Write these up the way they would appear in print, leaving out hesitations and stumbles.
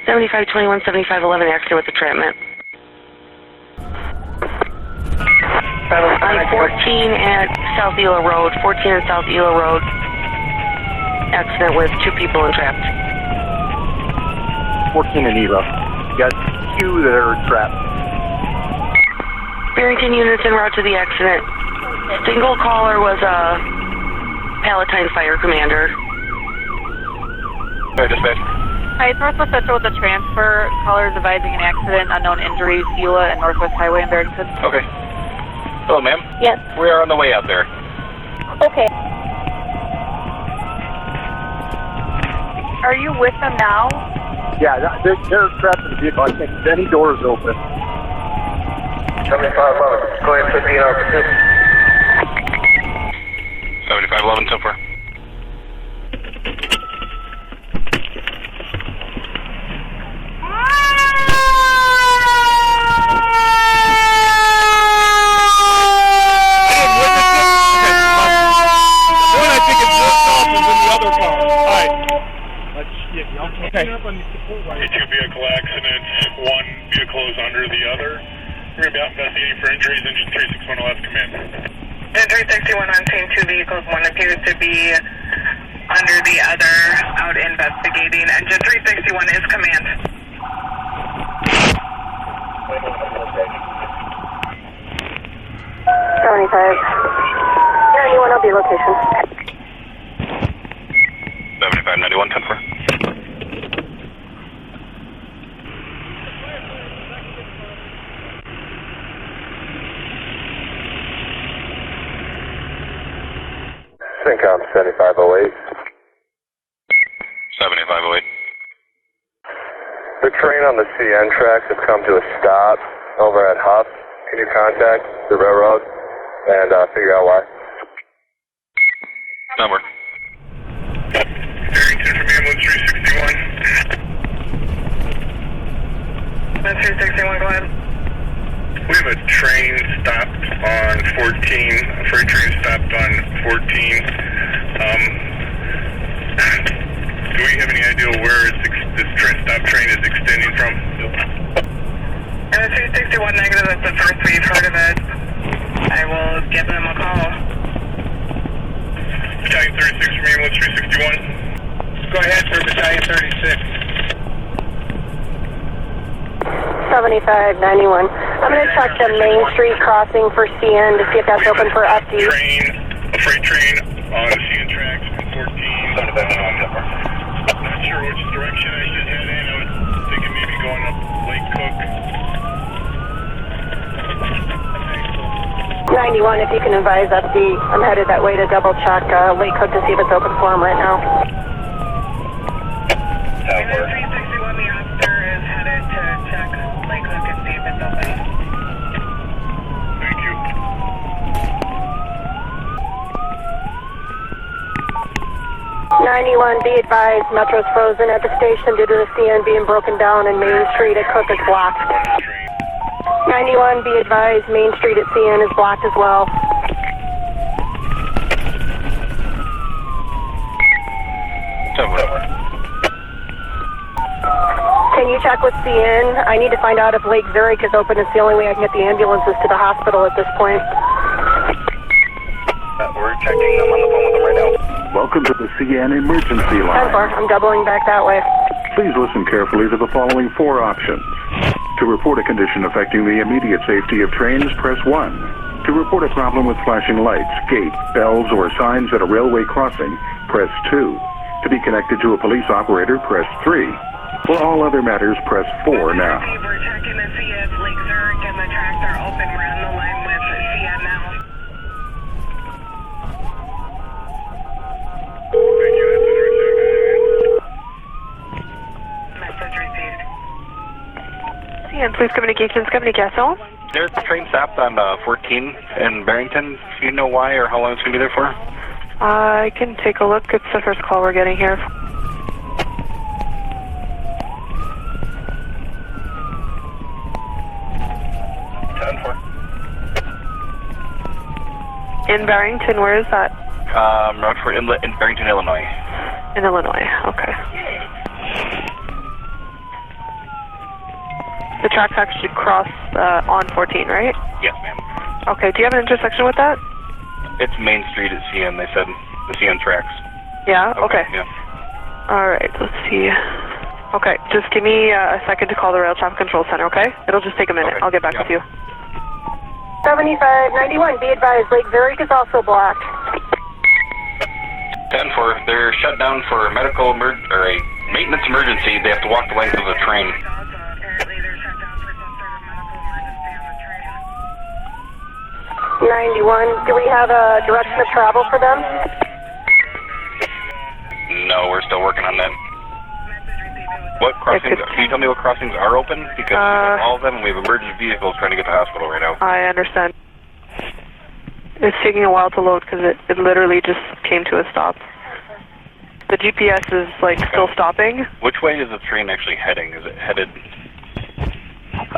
7521, 7511, accident with entrapment. On 14 at South Ela Road, 14 at South Ela Road, accident with 2 people entrapped. 14 in Ela. You got 2 that are trapped. Barrington units en route to the accident. Single caller was a Palatine Fire Commander. All right, dispatch. Hi, it's Northwest Central with the transfer. Callers advising an accident, unknown injuries, Eula and Northwest Highway in Barrington. Okay. Hello, ma'am. Yes. We are on the way out there. Okay. Are you with them now? Yeah, they're trapped in the vehicle. I can't keep any doors open. 7511, go ahead, 15 hours. 7511 so far. Okay. Two vehicle accidents, one vehicle is under the other. We're going to be out investigating for injuries. Engine 361 will have command. Engine 361 on scene, 2 vehicles, one appears to be under the other, out investigating. Engine 361 is command. 75. 91 will be location. 7591, 10 4. Syncom 7508. 7508. The train on the CN tracks has come to a stop over at Huff. Can you contact the railroad and figure out why? Number. Barrington from ambulance 361. That's 361, go ahead. We have a train stopped on 14, a freight train stopped on 14. Do we have any idea where this stop train is extending from? And the 361 negative, that's the first we've heard of it. I will give them a call. Battalion 36 from ambulance 361. Go ahead for Battalion 36. 7591. I'm going to check the Main Street crossing for CN to see if that's open for FD. A freight train on the CN tracks from 14. Not sure which direction I should head in. I was thinking maybe going up Lake Cook. 91, if you can advise FD. I'm headed that way to double check Lake Cook to see if it's open for him right now. And then 361, the officer is headed to check Lake Cook and see if it's open. Thank you. 91, be advised, Metro's frozen at the station due to the CN being broken down and Main Street at Cook is blocked. 91, be advised, Main Street at CN is blocked as well. Can you check with CN? I need to find out if Lake Zurich is open. It's the only way I can get the ambulances to the hospital at this point. We're checking them on the phone with them right now. Welcome to the CN emergency line. 10-4, I'm doubling back that way. Please listen carefully to the following 4 options. To report a condition affecting the immediate safety of trains, press 1. To report a problem with flashing lights, gate, bells, or signs at a railway crossing, press 2. To be connected to a police operator, press 3. For all other matters, press 4 now. We're checking to see if Lake Zurich and the tracks are open. We're on the line with CN now. Message received. CN Police Communications Company Castle. There's a train stopped on 14 in Barrington. Do you know why or how long it's going to be there for? I can take a look. It's the first call we're getting here. In Barrington, where is that? Road in Barrington, Illinois. In Illinois, okay. The tracks actually cross on 14, right? Yes, ma'am. Okay, do you have an intersection with that? It's Main Street at CN, they said. The CN tracks. Yeah? Okay. Yeah. Alright, let's see. Okay, just give me a second to call the Rail Traffic Control Center, okay? It'll just take a minute. Okay. I'll get back with you. 7591, be advised, Lake Zurich is also blocked. 10-4, they're shut down for a medical or a maintenance emergency. They have to walk the length of the train. 91, do we have a direction of travel for them? No, we're still working on that. What crossings? Can you tell me what crossings are open? Because all of them, we have emergency vehicles trying to get to the hospital right now. I understand. It's taking a while to load because it literally just came to a stop. The GPS is like still stopping. Which way is the train actually heading? Is it headed?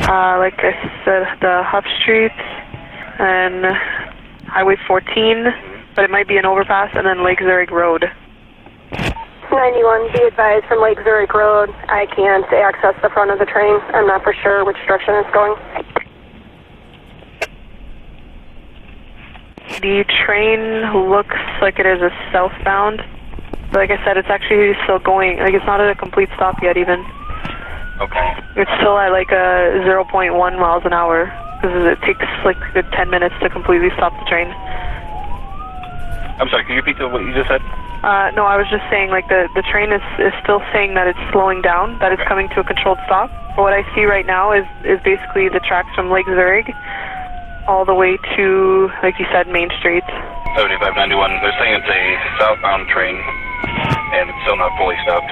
Like I said, the Huff Street and Highway 14, but it might be an overpass, and then Lake Zurich Road. 91, be advised, from Lake Zurich Road, I can't access the front of the train. I'm not for sure which direction it's going. The train looks like it is a southbound. But like I said, it's actually still going, like it's not at a complete stop yet even. Okay. It's still at like a 0.1 miles an hour, because it takes like a good 10 minutes to completely stop the train. I'm sorry, can you repeat what you just said? No, I was just saying like the train is still saying that it's slowing down, that it's coming to a controlled stop. But what I see right now is basically the tracks from Lake Zurich all the way to, like you said, Main Street. 7591, they're saying it's a southbound train, and it's still not fully stopped.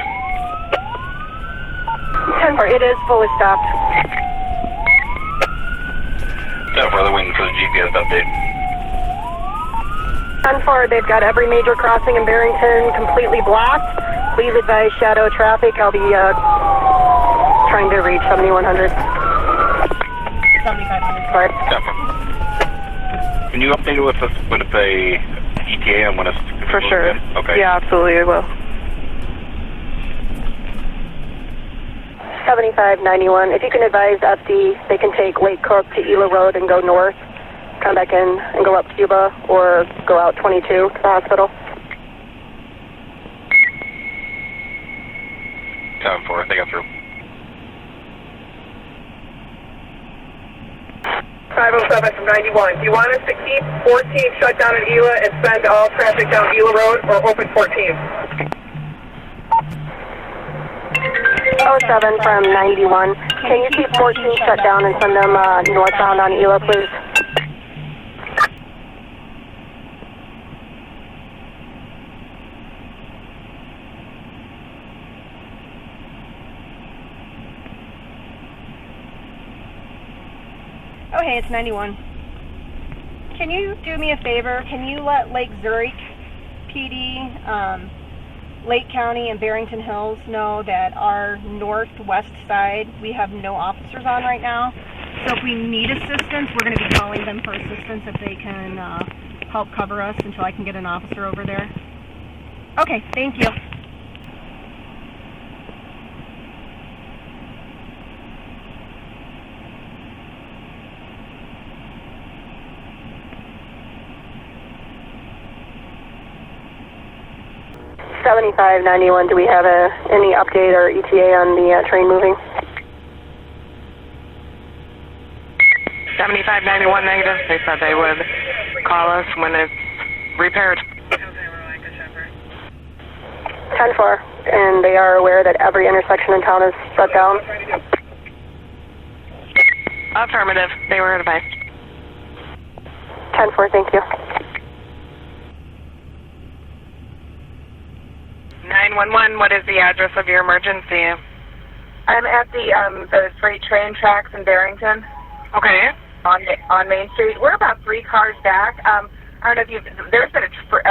10-4, it is fully stopped. 10-4, they're waiting for the GPS update. 10-4, they've got every major crossing in Barrington completely blocked. Please advise shadow traffic. I'll be trying to reach 7100. 7500. Sorry. 10-4. Can you update it with a ETA on when it's for sure. In? Okay. Yeah, absolutely, I will. 7591, if you can advise FD, they can take Lake Cook to Ela Road and go north, come back in and go up Cuba, or go out 22 to the hospital. 10-4, they got through. 507 from 91. Do you want us to keep 14 shut down in Ela and send all traffic down Ela Road, or open 14? 07 from 91. Can you keep 14 shut down and send them northbound on Ela, please? Oh, hey, it's 91. Can you do me a favor? Can you let Lake Zurich PD, Lake County, and Barrington Hills know that our northwest side, we have no officers on right now. So if we need assistance, we're going to be calling them for assistance if they can help cover us until I can get an officer over there. Okay, thank you. $75.91. Do we have any update or ETA on the train moving? 7591 negative. They said they would call us when it's repaired. 10-4, and they are aware that every intersection in town is shut down? Affirmative. They were advised. 10-4, thank you. 911, what is the address of your emergency? I'm at the freight train tracks in Barrington. Okay. On Main Street. We're about 3 cars back. I don't know if there's been a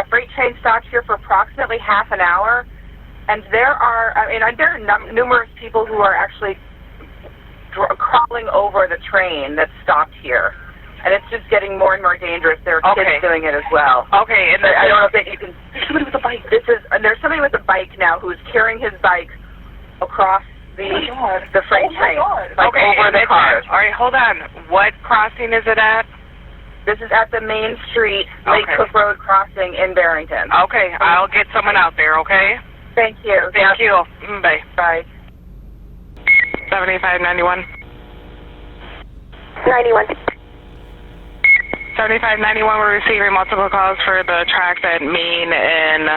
freight train stopped here for approximately half an hour, and there are numerous people who are actually crawling over the train that's stopped here. And it's just getting more and more dangerous. There are kids doing it as well. Okay, and I don't know if you can. There's somebody with a bike. There's somebody with a bike now who's carrying his bike across the freight train, like over the car. hold on. What crossing is it at? This is at the Main Street, Lake Cook Road crossing in Barrington. Okay, I'll get someone out there, okay? Thank you. Thank you. Bye. Bye. 7591. 91. 7591, we're receiving multiple calls for the tracks at Main and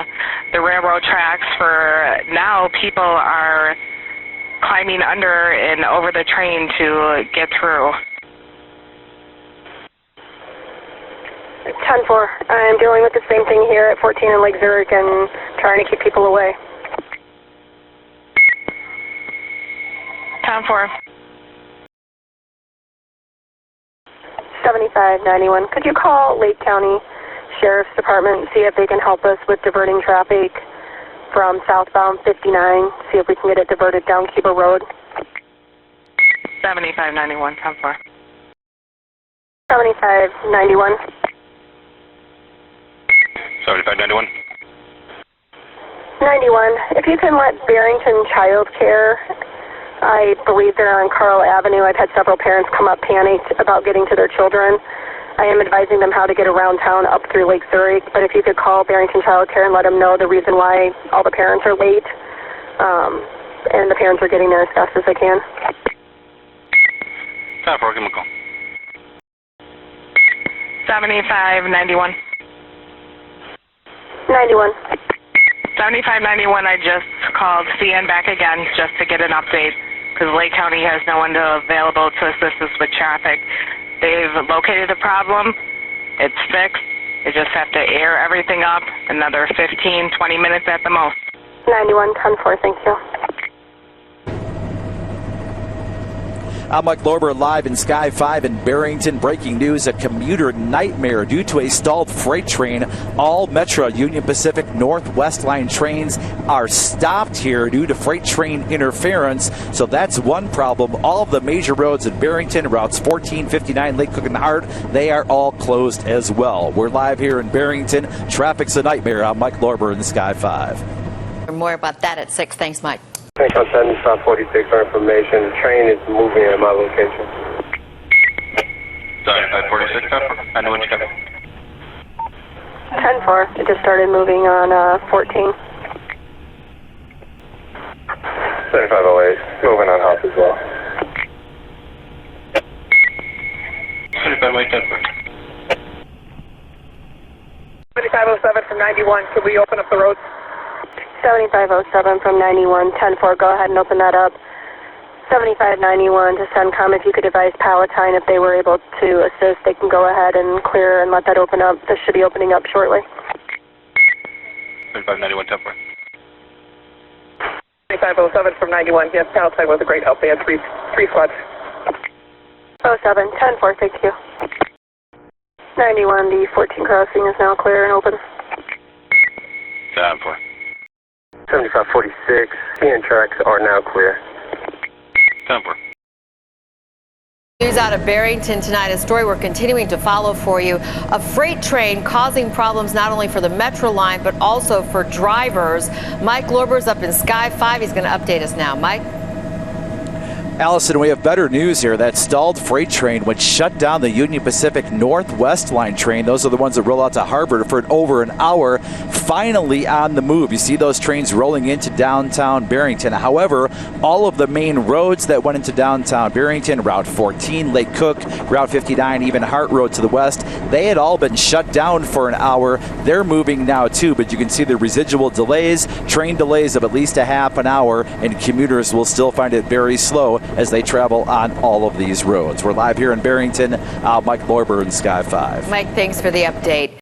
the railroad tracks. For now, people are climbing under and over the train to get through. 10-4. I'm dealing with the same thing here at 14 in Lake Zurich and trying to keep people away. 10-4. 7591. Could you call Lake County Sheriff's Department and see if they can help us with diverting traffic from southbound 59, see if we can get it diverted down Keeper Road? 7591, 10-4. 7591. 7591. 91. If you can let Barrington Child Care, I believe they're on Carl Avenue. I've had several parents come up panicked about getting to their children. I am advising them how to get around town up through Lake Zurich, but if you could call Barrington Child Care and let them know the reason why all the parents are late, and the parents are getting there as fast as they can. 10-4, give them a call. 7591. 91. 7591, I just called CN back again just to get an update because Lake County has no one available to assist us with traffic. They've located the problem. It's fixed. They just have to air everything up. Another 15, 20 minutes at the most. 91, 10-4, thank you. I'm Mike Lorber live in Sky 5 in Barrington. Breaking news, a commuter nightmare due to a stalled freight train. All Metro Union Pacific Northwest Line trains are stopped here due to freight train interference. So that's one problem. All of the major roads in Barrington, routes 14, 59, Lake Cook and Hart, they are all closed as well. We're live here in Barrington. Traffic's a nightmare. I'm Mike Lorber in Sky 5. More about that at 6. Thanks, Mike. Thanks on 7546 for information. The train is moving at my location. 7546, 10-4. I know what you got. 10-4. It just started moving on 14. 7508, moving on Hop as well. 7508, 10-4. 7507 from 91. Could we open up the road? 7507 from 91, 10-4, go ahead and open that up. 7591 to CENTCOM, if you could advise Palatine if they were able to assist, they can go ahead and clear and let that open up. This should be opening up shortly. 7591, 10-4. 7507 from 91. Yes, Palatine was a great help. They had three squads. 07, 10-4, thank you. 91, the 14 crossing is now clear and open. 10-4. 7546, CN tracks are now clear. 10-4. News out of Barrington tonight, a story we're continuing to follow for you. A freight train causing problems not only for the Metro line, but also for drivers. Mike Lorber's up in Sky 5. He's going to update us now. Mike? Allison, we have better news here. That stalled freight train would shut down the Union Pacific Northwest Line train. Those are the ones that roll out to Harvard for over an hour. Finally on the move. You see those trains rolling into downtown Barrington. However, all of the main roads that went into downtown Barrington, Route 14, Lake Cook, Route 59, even Hart Road to the west, they had all been shut down for an hour. They're moving now too, but you can see the residual delays, train delays of at least a half an hour, and commuters will still find it very slow as they travel on all of these roads. We're live here in Barrington. Mike Lorber in Sky 5. Mike, thanks for the update.